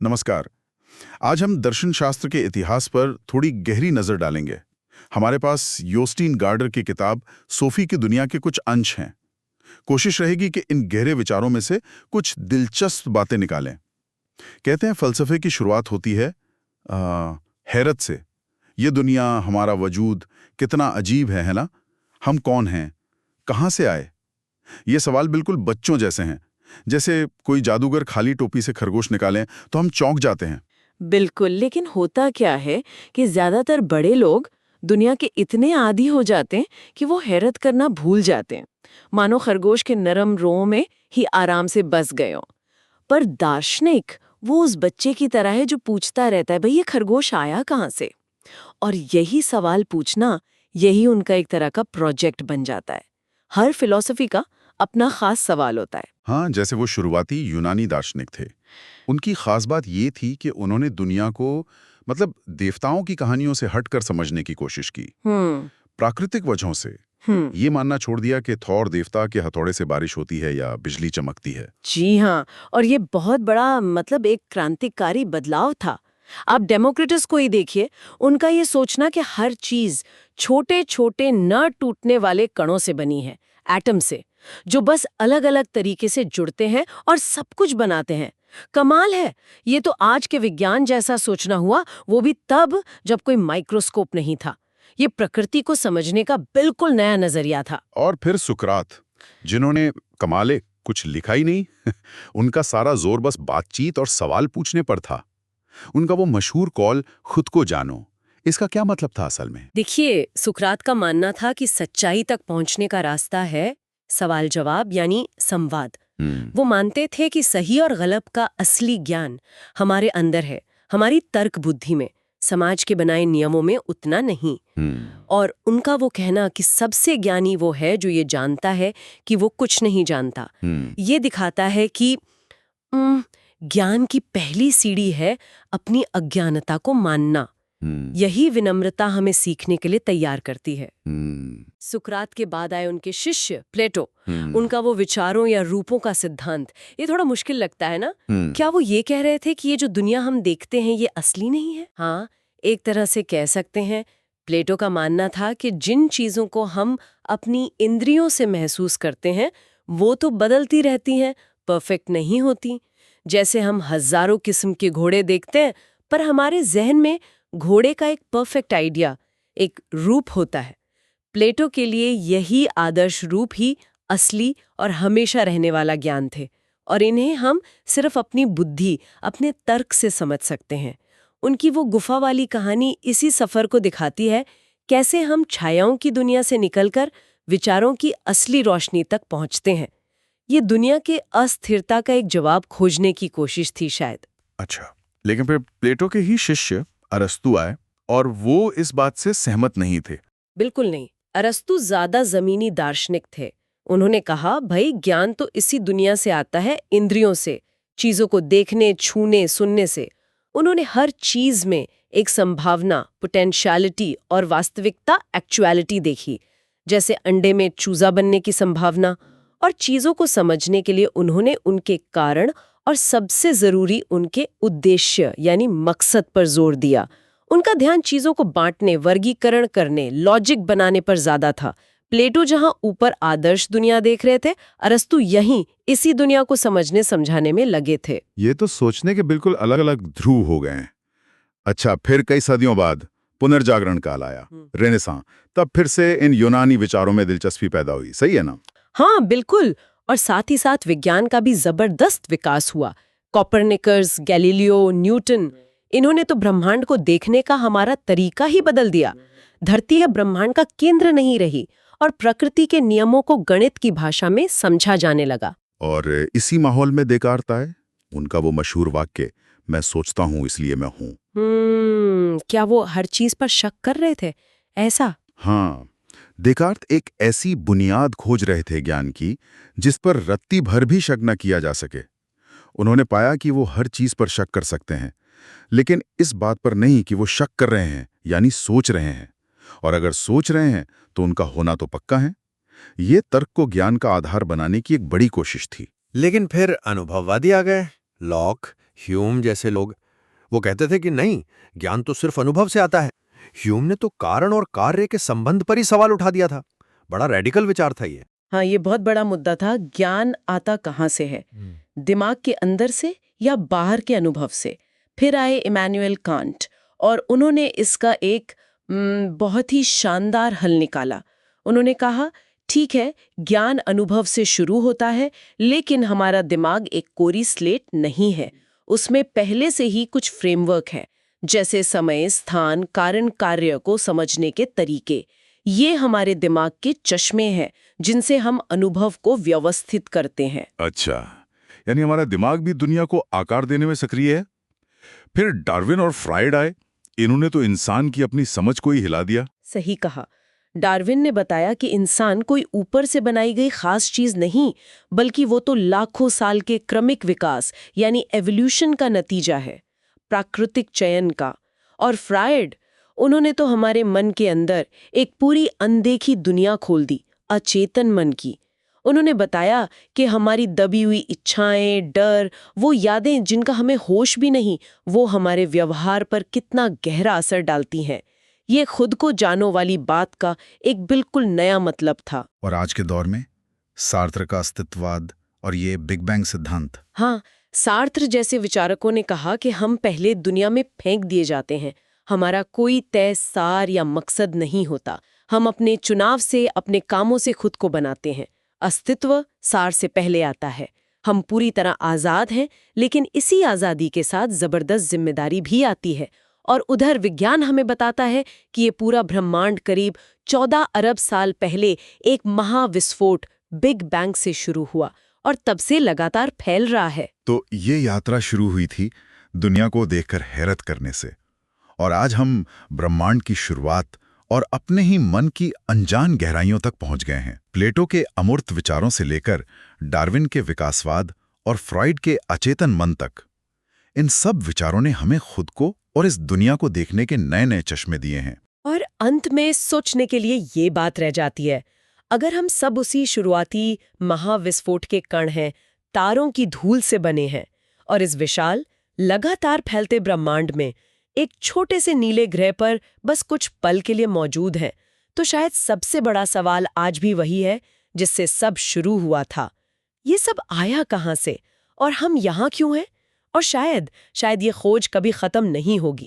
नमस्कार। आज हम दर्शन शास्त्र के इतिहास पर थोड़ी गहरी नजर डालेंगे। हमारे पास योस्टीन गार्डर की किताब सोफी की दुनिया के कुछ अंश हैं। कोशिश रहेगी कि इन गहरे विचारों में से कुछ दिलचस्प बातें निकालें। कहते हैं फलसफे की शुरुआत होती है हैरत से। ये दुनिया, हमारा वजूद कितना अजीब है ना? हम कौन हैं? कहाँ से आए? ये सवाल बिल्कुल बच्चों जैसे हैं। जैसे कोई जादूगर खाली टोपी से खरगोश निकालें तो हम चौंक जाते हैं। बिल्कुल, लेकिन होता क्या है कि ज्यादातर बड़े लोग दुनिया के इतने आदी हो जाते हैं कि वो हैरत करना भूल जाते हैं, मानो खरगोश के नरम रों में ही आराम से बस गए हों। पर दार्शनिक वो उस बच्चे की तरह है जो पूछता रहता है, भाई ये खरगोश आया कहाँ से? और यही सवाल पूछना, यही उनका एक तरह का प्रोजेक्ट बन जाता है। हर फिलॉसफी का अपना खास सवाल होता है। हाँ, जैसे वो शुरुआती यूनानी दार्शनिक थे। उनकी खास बात ये थी कि उन्होंने दुनिया को देवताओं की कहानियों से हटकर समझने की कोशिश की। हम्म। प्राकृतिक वजहों से हम्म। ये मानना छोड़ दिया कि थॉर देवता के हथौड़े से बारिश होती है या बिजली चमकती है। जी हाँ, और ये बहुत बड़ा एक क्रांतिकारी बदलाव था। आप डेमोक्रिटस को ही देखिए, उनका ये सोचना कि हर चीज छोटे छोटे न टूटने वाले कणों से बनी है, एटम से, जो बस अलग अलग तरीके से जुड़ते हैं और सब कुछ बनाते हैं। कमाल है। ये तो आज के विज्ञान जैसा सोचना हुआ, वो भी तब जब कोई माइक्रोस्कोप नहीं था। ये प्रकृति को समझने का बिल्कुल नया नजरिया था। और फिर सुकरात, जिन्होंने कमाले कुछ लिखा ही नहीं उनका सारा जोर बस बातचीत और सवाल पूछने पर था। उनका वो मशहूर कॉल खुद को जानो, इसका क्या मतलब था असल में? देखिए, सुकरात का मानना था कि सच्चाई तक पहुंचने का रास्ता है सवाल जवाब, यानी संवाद। वो मानते थे कि सही और गलत का असली ज्ञान हमारे अंदर है, हमारी तर्क बुद्धि में, समाज के बनाए नियमों में उतना नहीं। और उनका वो कहना कि सबसे ज्ञानी वो है जो ये जानता है कि वो कुछ नहीं जानता, ये दिखाता है कि ज्ञान की पहली सीढ़ी है अपनी अज्ञानता को मानना। यही विनम्रता हमें सीखने के लिए तैयार करती है। सुकरात के बाद आए उनके शिष्य प्लेटो। उनका वो विचारों या रूपों का सिद्धांत, ये थोड़ा मुश्किल लगता है ना? क्या वो ये कह रहे थे कि ये जो दुनिया हम देखते हैं ये असली नहीं है? हाँ, एक तरह से कह सकते हैं। प्लेटो का मानना था कि जिन चीजों को हम अपनी इंद्रियों से महसूस करते हैं वो तो बदलती रहती हैं, परफेक्ट नहीं होती। जैसे हम हजारों किस्म के घोड़े देखते हैं, पर हमारे जहन में घोड़े का एक परफेक्ट आइडिया, एक रूप होता है। प्लेटो के लिए यही आदर्श रूप ही असली और हमेशा रहने वाला ज्ञान थे, और इन्हें हम सिर्फ अपनी बुद्धि, अपने तर्क से समझ सकते हैं। उनकी वो गुफा वाली कहानी इसी सफर को दिखाती है, कैसे हम छायाओं की दुनिया से निकलकर विचारों की असली रोशनी तक पहुंचते हैं। ये दुनिया के अस्थिरता का एक जवाब खोजने की कोशिश थी शायद। अच्छा, लेकिन फिर प्लेटो के ही शिष्य अरस्तु आए और वो इस बात से सहमत नहीं थे। बिल्कुल नहीं। अरस्तु ज्यादा जमीनी दार्शनिक थे। उन्होंने कहा, भाई ज्ञान तो इसी दुनिया से आता है, इंद्रियों से, चीजों को देखने, छूने, सुनने से। उन्होंने हर चीज में एक संभावना, पोटेंशियलिटी और वास्तविकता, एक्चुअलिटी देखी। जैसे अंडे में चूजा बनने की संभावना। और चीजों को समझने के लिए उन्होंने उनके कारण और सबसे जरूरी उनके उद्देश्य यानी मकसद पर जोर दिया। उनका ध्यान चीजों को बांटने, वर्गीकरण करने, लॉजिक बनाने पर ज्यादा था। प्लेटो जहां ऊपर आदर्श दुनिया देख रहे थे, अरस्तु यहीं इसी दुनिया को समझने समझाने में लगे थे। ये तो सोचने के बिल्कुल अलग अलग ध्रुव हो गए हैं। अच्छा, फिर कई सदियों बाद पुनर्जागरण काल आया, रेनेसां। तब फिर से इन यूनानी विचारों में दिलचस्पी पैदा हुई, सही है ना? हाँ बिल्कुल, और साथ ही साथ विज्ञान का भी जबरदस्त विकास हुआ। कोपरनिकस, गैलीलियो, न्यूटन, इन्होंने तो ब्रह्मांड को देखने का हमारा तरीका ही बदल दिया। धरती अब ब्रह्मांड का केंद्र नहीं रही, और प्रकृति के नियमों को गणित की भाषा में समझा जाने लगा। और इसी माहौल में देकार्त आए। उनका वो मशहूर वाक्य, मैं सोचता हूँ इसलिए मैं हूँ। क्या वो हर चीज पर शक कर रहे थे ऐसा? हाँ, देकार्त एक ऐसी बुनियाद खोज रहे थे ज्ञान की जिस पर रत्ती भर भी शक न किया जा सके। उन्होंने पाया कि वो हर चीज पर शक कर सकते हैं, लेकिन इस बात पर नहीं कि वो शक कर रहे हैं, यानी सोच रहे हैं। और अगर सोच रहे हैं तो उनका होना तो पक्का है। ये तर्क को ज्ञान का आधार बनाने की एक बड़ी कोशिश थी। लेकिन फिर अनुभववादी आ गए, लॉक, ह्यूम जैसे लोग वो कहते थे कि नहीं, ज्ञान तो सिर्फ अनुभव से आता है। ह्यूम ने तो कारण और कार्य के संबंध पर ही सवाल उठा दिया था। बड़ा रेडिकल विचार था ये। हाँ, ये बहुत बड़ा मुद्दा था। ज्ञान आता कहाँ से है, दिमाग के अंदर से या बाहर के अनुभव से? फिर आए इमैनुअल कांट और उन्होंने इसका एक बहुत ही शानदार हल निकाला। उन्होंने कहा, ठीक है, ज्ञान अनुभव से शुरू होता है, लेकिन हमारा दिमाग एक कोरी स्लेट नहीं है। उसमें पहले से ही कुछ फ्रेमवर्क है, जैसे समय, स्थान, कारण, कार्य को समझने के तरीके। ये हमारे दिमाग के चश्मे हैं जिनसे हम अनुभव को व्यवस्थित करते हैं। अच्छा, यानी हमारा दिमाग भी दुनिया को आकार देने में सक्रिय है। फिर डार्विन और फ्राइड आए। इन्होंने तो इंसान की अपनी समझ को ही हिला दिया। सही कहा। डार्विन ने बताया कि इंसान कोई ऊपर से बनाई गई खास चीज नहीं, बल्कि वो तो लाखों साल के क्रमिक विकास यानी एवोल्यूशन का नतीजा है, प्राकृतिक चयन का। और फ्राइड, उन्होंने तो हमारे मन के अंदर एक पूरी अनदेखी दुनिया खोल दी, अचेतन मन की। उन्होंने बताया कि हमारी दबी हुई इच्छाएं, डर, वो यादें जिनका हमें होश भी नहीं, वो हमारे व्यवहार पर कितना गहरा असर डालती हैं। ये खुद को जानो वाली बात का एक बिल्कुल नया मतलब था। और आज के दौर में सार्त्र का अस्तित्ववाद और ये बिग बैंग सिद्धांत। हाँ, सार्त्र जैसे विचारकों ने कहा कि हम पहले दुनिया में फेंक दिए जाते हैं। हमारा कोई तय सार या मकसद नहीं होता। हम अपने चुनाव से, अपने कामों से खुद को बनाते हैं। अस्तित्व सार से पहले आता है। हम पूरी तरह आज़ाद हैं, लेकिन इसी आज़ादी के साथ ज़बरदस्त जिम्मेदारी भी आती है। और उधर विज्ञान हमें बताता है कि ये पूरा ब्रह्मांड करीब 14 अरब साल पहले एक महाविस्फोट बिग बैंग से शुरू हुआ और तब से लगातार फैल रहा है। तो ये यात्रा शुरू हुई थी दुनिया को देखकर हैरत करने से, और आज हम ब्रह्मांड की शुरुआत और अपने ही मन की अनजान गहराइयों तक पहुंच गए हैं। प्लेटो के अमूर्त विचारों से लेकर डार्विन के विकासवाद और फ्रॉइड के अचेतन मन तक, इन सब विचारों ने हमें खुद को और इस दुनिया को देखने के नए नए चश्मे दिए हैं। और अंत में सोचने के लिए ये बात रह जाती है, अगर हम सब उसी शुरुआती महाविस्फोट के कण हैं, तारों की धूल से बने हैं, और इस विशाल लगातार फैलते ब्रह्मांड में एक छोटे से नीले ग्रह पर बस कुछ पल के लिए मौजूद हैं, तो शायद सबसे बड़ा सवाल आज भी वही है जिससे सब शुरू हुआ था। ये सब आया कहाँ से और हम यहाँ क्यों हैं? और शायद ये खोज कभी खत्म नहीं होगी।